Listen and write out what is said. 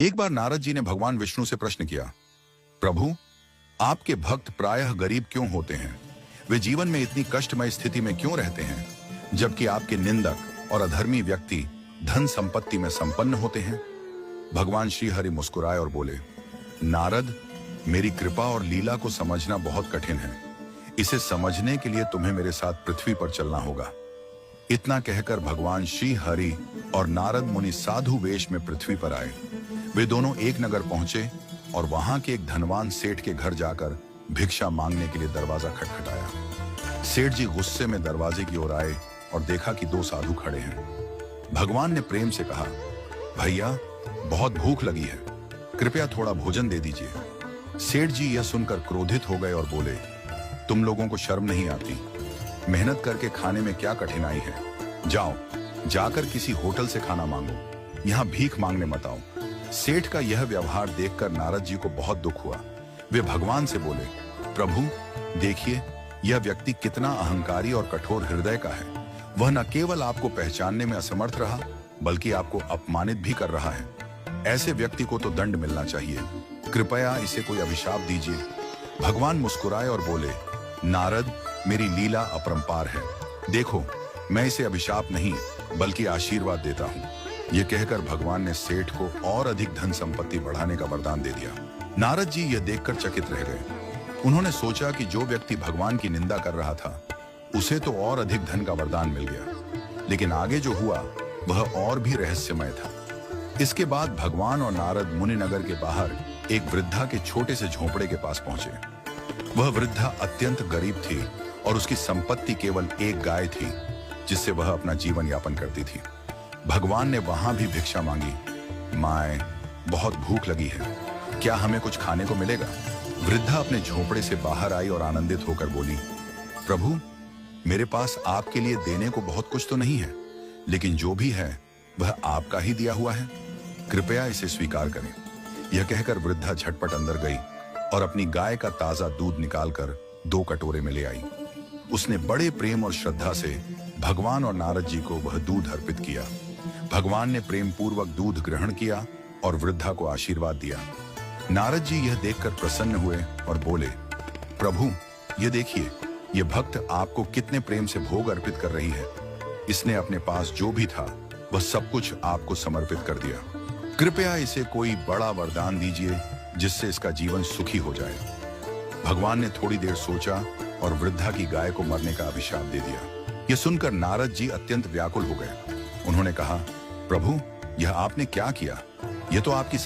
एक बार नारद जी ने भगवान विष्णु से प्रश्न किया, प्रभु, आपके भक्त प्रायः गरीब क्यों होते हैं? वे जीवन में इतनी कष्टमय स्थिति में क्यों रहते हैं, जबकि आपके निंदक और अधर्मी व्यक्ति धन संपत्ति में संपन्न होते हैं? भगवान श्री हरि मुस्कुराए और बोले, नारद, मेरी कृपा और लीला को समझना बहुत कठिन है। इसे समझने के लिए तुम्हें मेरे साथ पृथ्वी पर चलना होगा। इतना कहकर भगवान श्री हरि और नारद मुनि साधु वेश में पृथ्वी पर आए। वे दोनों एक नगर पहुंचे और वहां के एक धनवान सेठ के घर जाकर भिक्षा मांगने के लिए दरवाजा खटखटाया। सेठ जी गुस्से में दरवाजे की ओर आए और देखा कि दो साधु खड़े हैं। भगवान ने प्रेम से कहा, भैया, बहुत भूख लगी है, कृपया थोड़ा भोजन दे दीजिए। सेठ जी यह सुनकर क्रोधित हो गए और बोले, तुम लोगों को शर्म नहीं आती? मेहनत करके खाने में क्या कठिनाई है? जाओ, जाकर किसी होटल से खाना मांगो, यहाँ भीख मांगने मत आओ। सेठ का यह व्यवहार देखकर नारद जी को बहुत दुख हुआ। वे भगवान से बोले, प्रभु, देखिए, यह व्यक्ति कितना अहंकारी और कठोर हृदय का है। वह न केवल आपको पहचानने में असमर्थ रहा, बल्कि आपको अपमानित भी कर रहा है। ऐसे व्यक्ति को तो दंड मिलना चाहिए। कृपया इसे कोई अभिशाप दीजिए। भगवान मुस्कुराए और बोले, नारद, मेरी लीला अपरंपार है। देखो, मैं इसे अभिशाप नहीं बल्कि आशीर्वाद देता हूँ। यह कहकर भगवान ने सेठ को और अधिक धन संपत्ति बढ़ाने का वरदान दे दिया। नारद जी यह देखकर चकित रह गए। उन्होंने सोचा कि जो व्यक्ति भगवान की निंदा कर रहा था, उसे तो और अधिक धन का वरदान मिल गया, लेकिन आगे जो हुआ वह और भी रहस्यमय था। इसके बाद भगवान और नारद मुनि नगर के बाहर एक वृद्धा के छोटे से झोंपड़े के पास पहुंचे। वह वृद्धा अत्यंत गरीब थी और उसकी संपत्ति केवल एक गाय थी, जिससे वह अपना जीवन यापन करती थी। भगवान ने वहां भी भिक्षा मांगी। माए, बहुत भूख लगी है, क्या हमें कुछ खाने को मिलेगा? वृद्धा अपने झोंपड़े से बाहर आई और आनंदित होकर बोली, प्रभु, मेरे पास आपके लिए देने को बहुत कुछ तो नहीं है, लेकिन जो भी है वह आपका ही दिया हुआ है। कृपया इसे स्वीकार करें। यह कहकर वृद्धा झटपट अंदर गई और अपनी गाय का ताजा दूध निकालकर 2 कटोरे में ले आई। उसने बड़े प्रेम और श्रद्धा से भगवान और नारद जी को वह दूध अर्पित किया। भगवान ने प्रेम पूर्वक दूध ग्रहण किया और वृद्धा को आशीर्वाद दिया। नारद जी यह देखकर प्रसन्न हुए और बोले, प्रभु, ये देखिए, ये भक्त आपको कितने प्रेम से भोग अर्पित कर रही है। इसने अपने पास जो भी था वह सब कुछ आपको समर्पित कर दिया। कृपया इसे कोई बड़ा वरदान दीजिए जिससे इसका जीवन सुखी हो जाए। भगवान ने थोड़ी देर सोचा और वृद्धा की गाय को मरने का अभिशाप दे दिया। यह सुनकर नारद जी अत्यंत व्याकुल हो गए। उन्होंने कहा, प्रभु, यह आपने क्या किया? यह तो आपकी